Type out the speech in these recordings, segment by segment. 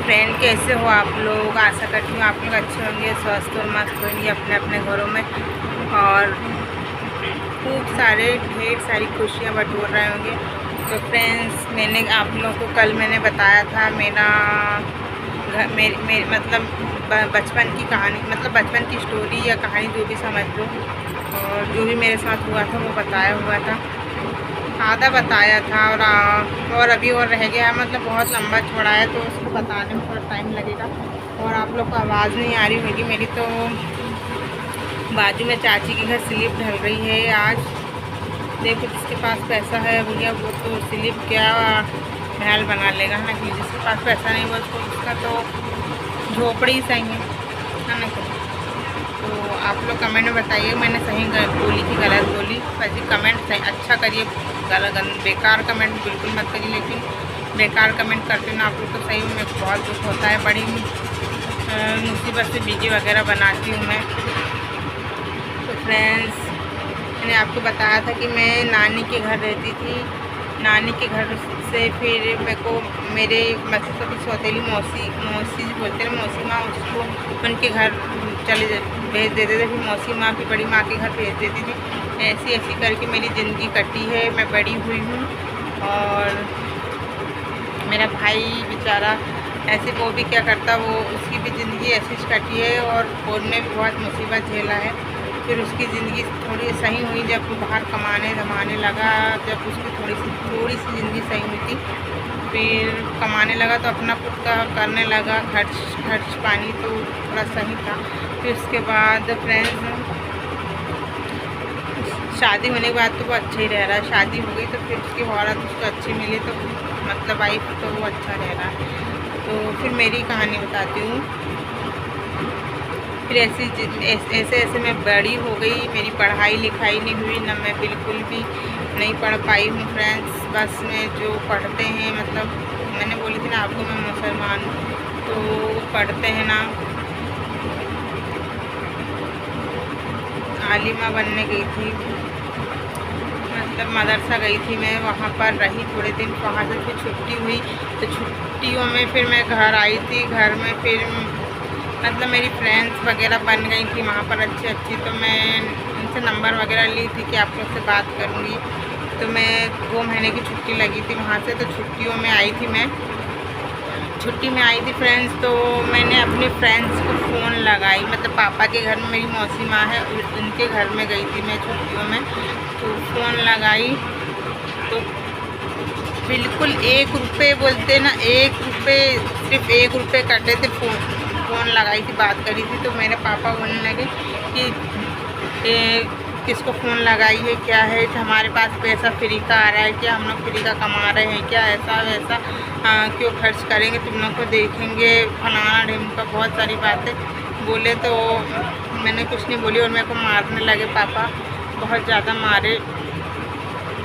Friend, कैसे हो आप लोग? आशा करती हूँ आप लोग अच्छे होंगे, स्वस्थ और मस्त होंगे अपने अपने घरों में और खूब सारे ढेर सारी खुशियाँ बटोर रहे होंगे। तो फ्रेंड्स, मैंने आप लोगों को कल मैंने बताया था मेरा घर मतलब बचपन की कहानी, मतलब बचपन की स्टोरी या कहानी जो भी समझ लो, और जो भी मेरे साथ हुआ था वो बताया हुआ था, आधा बताया था और अभी और रह गया है, मतलब बहुत लंबा छोड़ा है तो उसको बताने में थोड़ा टाइम लगेगा। और आप लोग को आवाज़ नहीं आ रही होगी मेरी, तो बाजू में चाची के घर स्लिप ढल रही है आज। देखो, जिसके पास पैसा है भैया वो तो स्लिप क्या महल बना लेगा, है ना। कि जिसके पास पैसा नहीं वो उसका तो झोपड़ी सही है ना। तो आप लोग कमेंट में बताइए मैंने सही बोली कि गलत बोली। वैसे कमेंट सही अच्छा करिए, बेकार कमेंट बिल्कुल मत करिए। लेकिन बेकार कमेंट करते ना आप लोग तो सही में मेरे को बहुत दुख होता है। बड़ी मुसीबत से वीडियो वगैरह बनाती हूँ मैं। तो फ्रेंड्स, मैंने आपको बताया था कि मैं नानी के घर रहती थी। नानी के घर से फिर मेरे को मेरे मतलब सौतेली मौसी बोलते हैं, मौसी माँ, उसको उनके घर भेज देते थे। फिर मौसी माँ फिर बड़ी माँ के घर भेज देती थी। ऐसी ऐसी करके मेरी ज़िंदगी कटी है, मैं बड़ी हुई हूँ। और मेरा भाई बेचारा ऐसे वो भी क्या करता, वो उसकी भी ज़िंदगी ऐसी कटी है और उनने भी बहुत मुसीबत झेला है। फिर उसकी ज़िंदगी थोड़ी सही हुई जब वो बाहर कमाने धमाने लगा, जब उसकी थोड़ी सी ज़िंदगी सही हुई थी। फिर कमाने लगा तो अपना खुद का करने लगा, खर्च पानी तो थोड़ा सही था। फिर उसके बाद फ्रेंड्स, शादी होने के बाद तो वो अच्छा ही रह रहा है। शादी हो गई तो फिर उसकी औरत उसको अच्छी मिली तो मतलब वाइफ तो वो अच्छा रह रहा है। तो फिर मेरी कहानी बताती हूँ। फिर ऐसे मैं बड़ी हो गई, मेरी पढ़ाई लिखाई नहीं हुई ना, मैं बिल्कुल भी नहीं पढ़ पाई हूँ फ्रेंड्स। बस में जो पढ़ते हैं, मतलब मैंने बोली थी ना आपको मैं मुसलमान हूँ, तो पढ़ते हैं ना। आलिमा बनने गई थी, मतलब मदरसा गई थी मैं, वहाँ पर रही थोड़े दिन। वहाँ से फिर छुट्टी हुई तो छुट्टियों में फिर मैं घर आई थी। घर में फिर मतलब मेरी फ्रेंड्स वगैरह बन गई थी वहाँ पर अच्छी। तो मैं उनसे नंबर वगैरह ली थी कि आप लोग से बात करूँगी। तो मैं 2 महीने की छुट्टी लगी थी वहाँ से, तो छुट्टियों में आई थी मैं। छुट्टी में आई थी फ्रेंड्स, तो मैंने अपने फ्रेंड्स को फ़ोन लगाई, मतलब पापा के घर में मेरी मौसी माँ है, उनके घर में गई थी मैं छुट्टियों में। तो फ़ोन लगाई तो बिल्कुल 1 रुपये बोलते ना, 1 रुपये, सिर्फ 1 रुपये कटे थे। फ़ोन लगाई थी, बात करी थी। तो मेरे पापा बोलने लगे कि किसको फ़ोन लगाई है, क्या है, हमारे पास पैसा फ्री का आ रहा है क्या, हम लोग फ्री का कमा रहे हैं क्या, ऐसा वैसा क्यों खर्च करेंगे, तुम लोग को देखेंगे, फलाना ढिमका, बहुत सारी बातें बोले। तो मैंने कुछ नहीं बोली और मेरे को मारने लगे पापा, बहुत ज़्यादा मारे,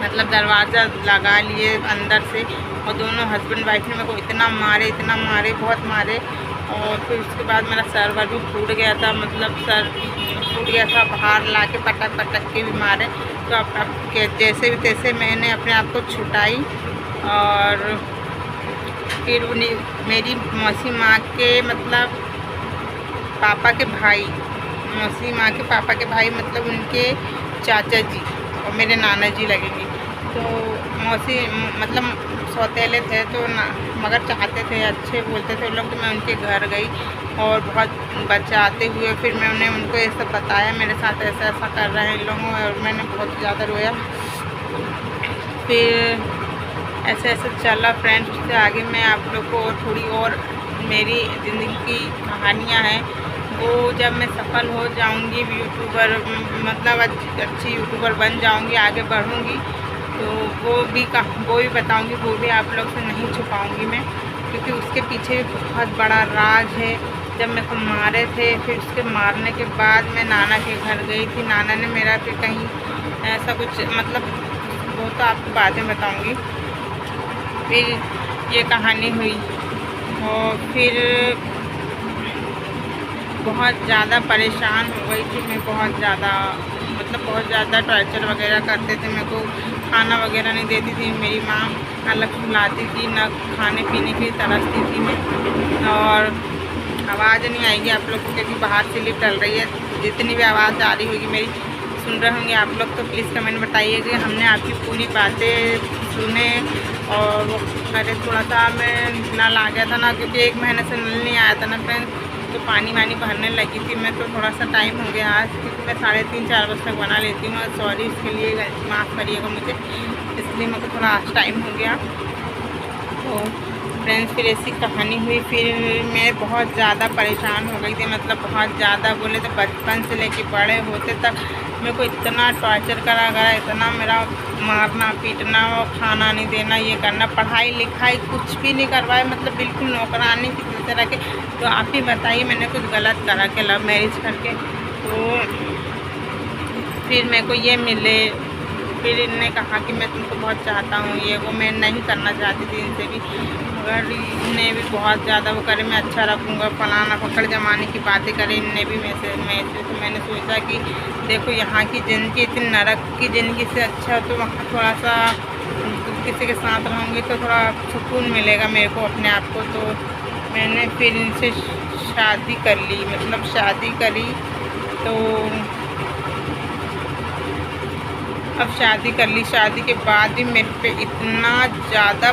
मतलब दरवाज़ा लगा लिए अंदर से। और दोनों हस्बैंड वाइफ ने मेरे को इतना मारे, बहुत मारे। और फिर उसके बाद मेरा सर वर भी फूट गया था, मतलब सर फूट गया था, बाहर ला के पटक के भी मारे। तो अब जैसे भी तैसे मैंने अपने आप को छुटाई। और फिर मेरी मौसी माँ के मतलब पापा के भाई, मौसी माँ के पापा के भाई, मतलब उनके चाचा जी और मेरे नाना जी लगेंगे। तो मौसी मतलब सौतेले थे तो मगर चाहते थे, अच्छे बोलते थे लोग। तो मैं उनके घर गई और बहुत बचाते हुए फिर मैंने उनको ये सब बताया, मेरे साथ ऐसा ऐसा कर रहे हैं इन लोगों, और मैंने बहुत ज़्यादा रोया। फिर ऐसे ऐसे चला फ्रेंड्स। उससे आगे मैं आप लोग को थोड़ी और मेरी ज़िंदगी की कहानियाँ हैं, वो जब मैं सफल हो जाऊंगी यूट्यूबर, मतलब अच्छी यूट्यूबर बन जाऊंगी, आगे बढ़ूंगी, तो वो भी बताऊंगी, वो भी आप लोग से नहीं छुपाऊंगी मैं, क्योंकि उसके पीछे भी बहुत बड़ा राज है। जब मेरे को मारे थे, फिर उसके मारने के बाद मैं नाना के घर गई थी। नाना ने मेरा फिर कहीं ऐसा कुछ, मतलब वो तो आपको बाद में बताऊँगी। फिर ये कहानी हुई और फिर बहुत ज़्यादा परेशान हो गई थी मैं, बहुत ज़्यादा, मतलब बहुत ज़्यादा टॉर्चर वगैरह करते थे मेरे को, खाना वगैरह नहीं देती थी मेरी माँ। अलग लाती थी, ना खाने पीने की तरसती थी मैं। और आवाज़ नहीं आएगी आप लोग को क्योंकि बाहर से लिफ्ट चल रही है। जितनी भी आवाज़ आ रही होगी मेरी सुन रहे होंगे आप लोग तो प्लीज़ कमेंट बताइए कि हमने आपकी पूरी बातें सुने। और वो मेरे थोड़ा सा मैं नल आ गया था ना, क्योंकि 1 महीने से नल नहीं आया था ना फ्रेंड्स, तो पानी वानी भरने लगी थी मैं, तो थोड़ा सा टाइम हो गया आज, क्योंकि मैं 3:30-4 बजे तक बना लेती हूँ। सॉरी इसके लिए, माफ़ करिएगा मुझे, इसलिए मेरे को थोड़ा आज टाइम हो गया। तो फ्रेंड्स फिर ऐसी कहानी हुई, फिर मैं बहुत ज़्यादा परेशान हो गई थी, मतलब बहुत ज़्यादा बोले तो बचपन से लेके बड़े होते तक मेरे को इतना टॉर्चर करा गया, इतना मेरा मारना पीटना और खाना नहीं देना, ये करना, पढ़ाई लिखाई कुछ भी नहीं करवाए, मतलब बिल्कुल नौकरानी की तरह के। तो आप ही बताइए मैंने कुछ गलत करा के लव मैरिज करके? तो फिर मेरे को ये मिले, फिर इनने कहा कि मैं तुमको बहुत चाहता हूँ, ये वो मैं नहीं करना चाहती थी इनसे भी, मगर इनने भी बहुत ज़्यादा वो करे, मैं अच्छा रखूँगा फलाना पकड़ जमाने की बातें करे इनने भी मैं से। तो मैंने सोचा कि देखो यहाँ की ज़िंदगी इतनी नरक की ज़िंदगी से अच्छा तो वहाँ थोड़ा सा किसी के साथ रहूँगी तो थोड़ा सुकून मिलेगा मेरे को अपने आप को। तो मैंने फिर इनसे शादी कर ली, मतलब शादी करी। तो अब शादी कर ली, शादी के बाद भी मेरे पे इतना ज़्यादा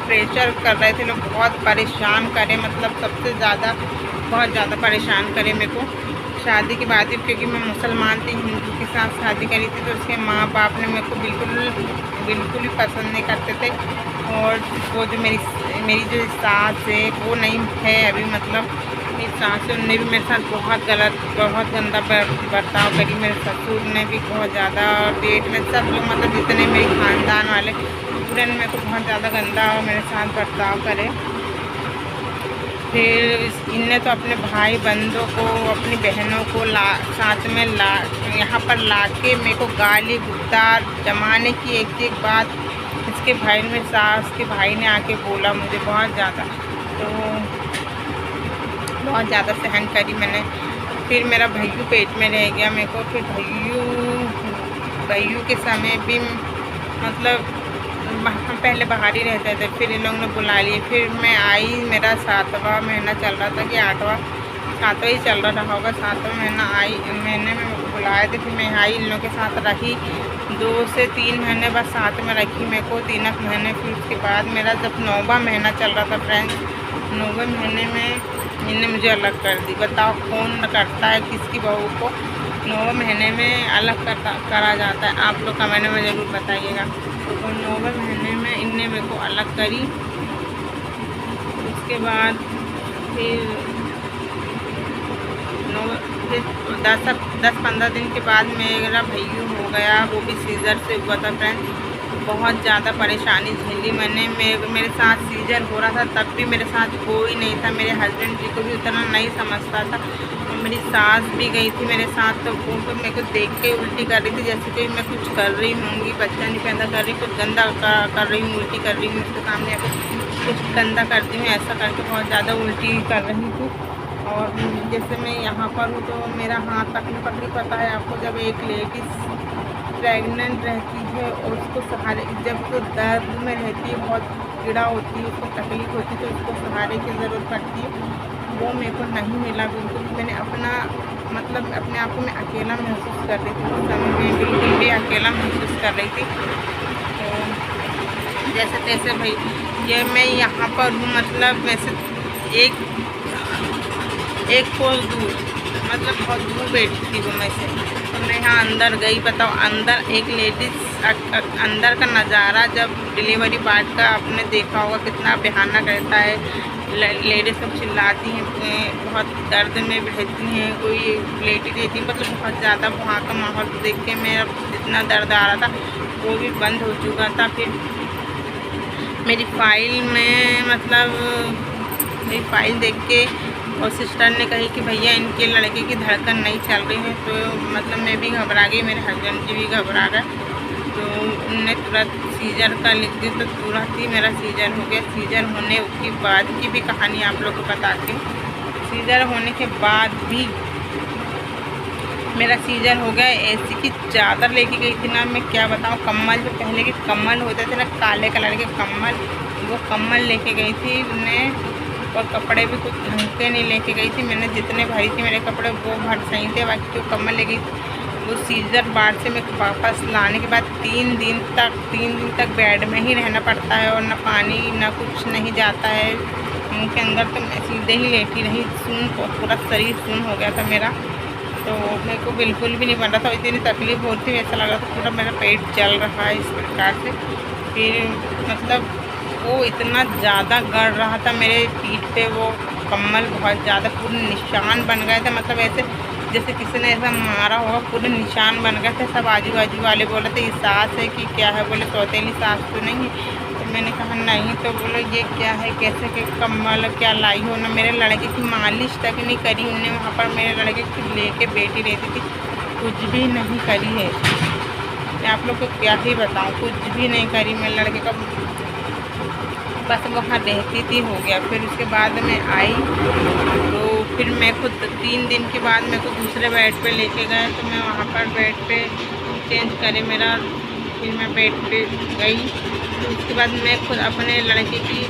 प्रेशर कर रहे थे लोग, बहुत परेशान करे, मतलब सबसे ज़्यादा बहुत ज़्यादा परेशान करे मेरे को शादी के बाद भी, क्योंकि मैं मुसलमान थी, हिंदू के साथ शादी करी थी। तो उसके माँ बाप ने मेरे को बिल्कुल ही पसंद नहीं करते थे। और वो जो मेरी जो सास है वो नहीं है अभी, मतलब मेरी सास है, उनने भी मेरे साथ बहुत गंदा बर्ताव करी। मेरे ससुर ने भी बहुत ज़्यादा, पेट में सब लोग, मतलब जितने मेरे ख़ानदान वाले पूरे ने मेरे को बहुत ज़्यादा गंदा मेरे साथ बर्ताव करे। फिर इनने तो अपने भाई बंदों को, अपनी बहनों को साथ में यहाँ पर ला के मेरे को गाली गुफ्तार जमाने की एक बात इसके भाई ने, सास के भाई ने आके बोला मुझे बहुत ज़्यादा, तो बहुत ज़्यादा सहन करी मैंने। फिर मेरा भैयू पेट में रह गया मेरे को। फिर भैयू के समय भी मतलब हम पहले बाहर ही रहते थे, फिर इन लोगों ने बुला लिए। फिर मैं आई, मेरा 7वां महीना चल रहा था कि 7वां ही चल रहा होगा, 7वां महीने में बुलाए थे। फिर मैं आई, इन लोगों के साथ रही 2 से 3 महीने, बस साथ में रखी मेरे को 3 महीने। फिर उसके बाद मेरा जब 9वां महीना चल रहा था फ्रेंड्स, 9वें महीने में इनने मुझे अलग कर दी। बताओ कौन करता है किसकी बहू को 9वें महीने में अलग करा जाता है? आप लोग कमेंट में ज़रूर बताइएगा। तो 9वें महीने में इनने मेरे को अलग करी। उसके बाद फिर 10-15 दिन के बाद मेरा भैयू हो गया, वो भी सीजर से हुआ था फ्रेंड्स। बहुत ज़्यादा परेशानी झेली मैंने। मेरे साथ सीजर हो रहा था तब भी मेरे साथ कोई नहीं था, मेरे हस्बैंड जी को भी उतना नहीं समझता था। और मेरी सास भी गई थी मेरे साथ, तो वो तो मेरे को देख के उल्टी कर रही थी, जैसे कि मैं कुछ कर रही होंगी, बच्चा नहीं पैदा कर रही, कुछ गंदा कर रही हूँ, उल्टी कर रही हूँ, उसके सामने कुछ गंदा करती हूँ, ऐसा करके बहुत ज़्यादा उल्टी कर रही थी। और जैसे मैं यहाँ पर हूँ तो मेरा हाथ तक नहीं पकड़ी। पता है आपको, जब एक लेडीज़ प्रेग्नेंट रहती है और उसको सहारे, जब तो दर्द में रहती है, बहुत पीड़ा होती है, उसको तकलीफ होती है, तो उसको सहारे की ज़रूरत पड़ती है। वो मेरे को नहीं मिला बिल्कुल। मैंने मतलब अपने आप को मैं अकेला महसूस कर रही थी उस समय में, बिल्कुल भी अकेला महसूस कर रही थी। तो जैसे तैसे भाई ये मैं यहाँ पर हूँ, मतलब वैसे एक कोस दूर, मतलब बहुत दूर बैठी थी वो मैं से। तो मैं यहाँ अंदर गई, बताओ अंदर एक लेडीज़, अंदर का नज़ारा जब डिलीवरी पार्ट का आपने देखा होगा कितना भयानक रहता है। लेडीज़ सब चिल्लाती हैं, बहुत दर्द में रहती हैं, कोई लेटी रहती, मतलब बहुत ज़्यादा वहाँ का माहौल देख के मेरा जितना दर्द आ रहा था वो भी बंद हो चुका था। फिर मेरी फाइल में, मतलब मेरी फाइल देख के और सिस्टर ने कही कि भैया इनके लड़के की धड़कन नहीं चल रही है। तो मतलब मैं भी घबरा गई, मेरे हस्बैंड जी भी घबरा गए। तो उनने तुरंत सीजर का लिख दी, तो तुरंत ही मेरा सीजर हो गया। सीजर होने के बाद की भी कहानी आप लोग को बताती हूँ। सीजर होने के बाद भी मेरा सीजर हो गया। ऐसी की चादर लेके गई थी ना, मैं क्या बताऊँ, कम्बल जो पहले के कम्बल होते थे ना काले कलर के कम्बल, वो कम्बल लेके गई थी मैं। और कपड़े भी कुछ ढंग के नहीं लेके गई थी मैंने, जितने भरी थी मेरे कपड़े वो भर सही थे, बाकी जो कम्बल ले गई थी वो सीजर बार से मैं वापस लाने के बाद 3 दिन तक बेड में ही रहना पड़ता है, और ना पानी ना कुछ नहीं जाता है मुँह के अंदर। तो मैं सीधे ही लेटी रही, पूरा शरीर सुन हो गया था मेरा, तो मेरे को बिल्कुल भी नहीं बन रहा था, इतनी तकलीफ़ होती थी, ऐसा लग रहा था पूरा मेरा पेट जल रहा है इस प्रकार से। फिर मतलब वो इतना ज़्यादा गड़ रहा था मेरे पीठ पे, वो कम्बल बहुत ज़्यादा पूरे निशान बन गए थे, मतलब ऐसे जैसे किसी ने ऐसा मारा होगा, पूरे निशान बन गए थे। सब आजू बाजू वाले बोले थे ये सास है कि क्या है, बोले सौतेली सास तो नहीं है। तो मैंने कहा नहीं, तो बोलो ये क्या है, कैसे के कम्बल क्या लाई हो ना। मेरे लड़के की मालिश तक नहीं करी उनने वहाँ पर, मेरे लड़के की लेके बेटी रहती थी, कुछ भी नहीं करी है। मैं आप लोग को क्या ही बताऊँ, कुछ भी नहीं करी मेरे लड़के का, बस वहाँ रहती थी, हो गया। फिर उसके बाद में आई तो फिर मैं खुद 3 दिन के बाद मेरे को दूसरे बेड पे लेके गए, तो मैं वहाँ पर बेड पे चेंज करे मेरा, फिर मैं बेड पे गई। तो उसके बाद मैं खुद अपने लड़के की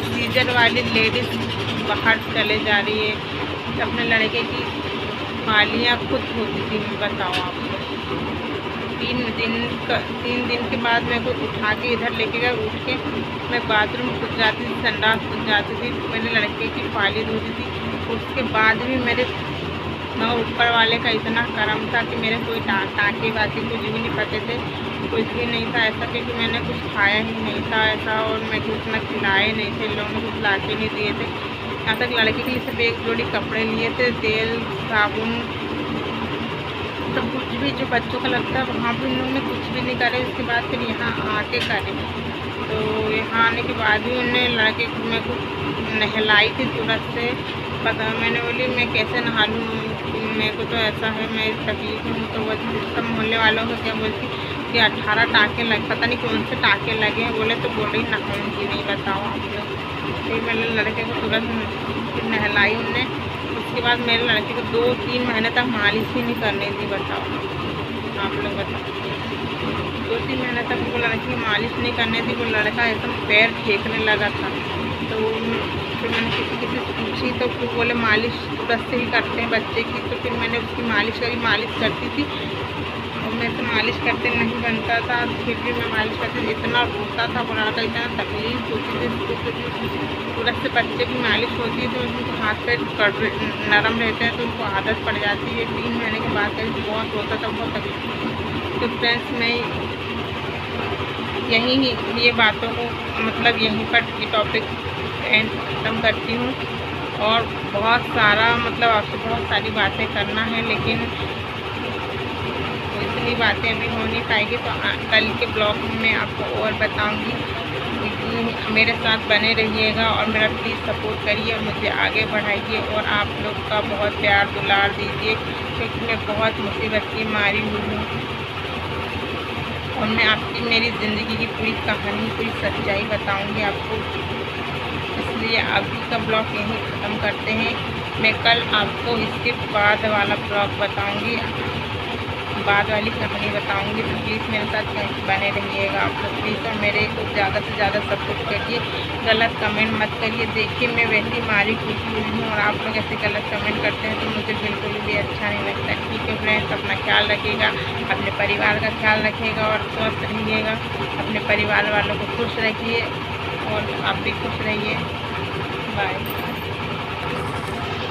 सीजर वाली लेडीज़ बाहर चले जा रही है, तो अपने लड़के की मालियाँ खुद होती थी, मैं बताऊँ आपको। 3 दिन के बाद मेरे को उठा के इधर लेके गए, उठ के मैं बाथरूम खुद जाती थी, संडास खुद जाती थी, मेरे लड़के की फाली धोती थी। उसके बाद भी मेरे मगर ऊपर वाले का इतना करम था कि मेरे कोई टाँके वाके कुछ भी नहीं पते थे, कुछ भी नहीं था ऐसा, क्योंकि मैंने कुछ खाया ही नहीं था ऐसा, और मैं कुछ ना खिलाए नहीं थे, लोगों ने कुछ ला के नहीं दिए थे। यहाँ तक लड़के के लिए सिर्फ 1 जोड़ी कपड़े लिए थे, तेल साबुन सब कुछ भी जो बच्चों का लगता है, वहाँ भी उन लोगों ने कुछ भी नहीं करे। उसके बाद फिर यहाँ आके करे, तो यहाँ आने के बाद भी उन्होंने लड़के मेरे को नहलाई थी तुरंत से। पता मैंने बोली मैं कैसे नहा लूँ, मेरे को तो ऐसा है, मैं तकलीफ हूँ। तो वो सब मोहल्ले वालों को क्या बोलती कि 18 टाँके लगे, पता नहीं कौन से टाँके लगे हैं, बोले तो बोल रही नहाऊँगी नहीं, बताओ आप लोग। फिर मैंने लड़के को तुरंत नहलाई उनने। उसके बाद मेरे लड़के को 2-3 महीने तक मालिश ही नहीं करनी थी, बताओ आप लोग, बताओ 2-3 महीने तक वो लड़की की मालिश नहीं करनी थी। वो लड़का एकदम पैर फेंकने लगा था। तो फिर मैंने किसी से पूछी, तो फिर बोले मालिश तुरंत से ही करते हैं बच्चे की। तो फिर मैंने उसकी मालिश करी, मालिश करती थी, और मैं तो मालिश करते नहीं बनता था, फिर भी मैं मालिश करती थी। इतना रोता था, बड़ा था, इतना तकलीफ होती थी उसको। तुरंत से बच्चे की मालिश होती है तो उनको हाथ पैर नरम रहते हैं, तो उनको आदत पड़ जाती है। 3 महीने के बाद कहीं बहुत रोता था, बहुत तकलीफ। तो फ्रेंड्स मैं यहीं ये बातों को मतलब यहीं पर ये टॉपिक एंड खत्म करती हूँ। और बहुत सारा मतलब आपसे बहुत सारी बातें करना है, लेकिन इतनी बातें अभी हो नहीं पाएगी, तो कल के ब्लॉग में आपको और बताऊंगी। मेरे साथ बने रहिएगा और मेरा प्लीज़ सपोर्ट करिए और मुझे आगे बढ़ाइए, और आप लोग का बहुत प्यार दुलार दीजिए, क्योंकि मैं बहुत मुसीबत की मारी हुई हूँ, और मैं आपकी मेरी ज़िंदगी की पूरी कहानी पूरी सच्चाई बताऊंगी आपको। इसलिए अभी का ब्लॉग यहीं ख़त्म करते हैं। मैं कल आपको इसके बाद वाला ब्लॉग बताऊंगी, बाद वाली कहानी बताऊंगी। तो प्लीज़ मेरे साथ बने रहिएगा आप लोग प्लीज़, और मेरे को ज़्यादा से ज़्यादा सपोर्ट करिए। गलत कमेंट मत करिए, देखिए मैं वैसी मारी खुशी हुई हूँ, और आप लोग ऐसे गलत कमेंट करते हैं तो मुझे बिल्कुल भी अच्छा नहीं लगता। ठीक है फ्रेंड्स, अपना ख्याल रखिएगा, अपने परिवार का ख्याल रखिएगा, और स्वस्थ रहिएगा। अपने परिवार वालों को खुश रखिए, और आप भी खुश रहिए। बाय।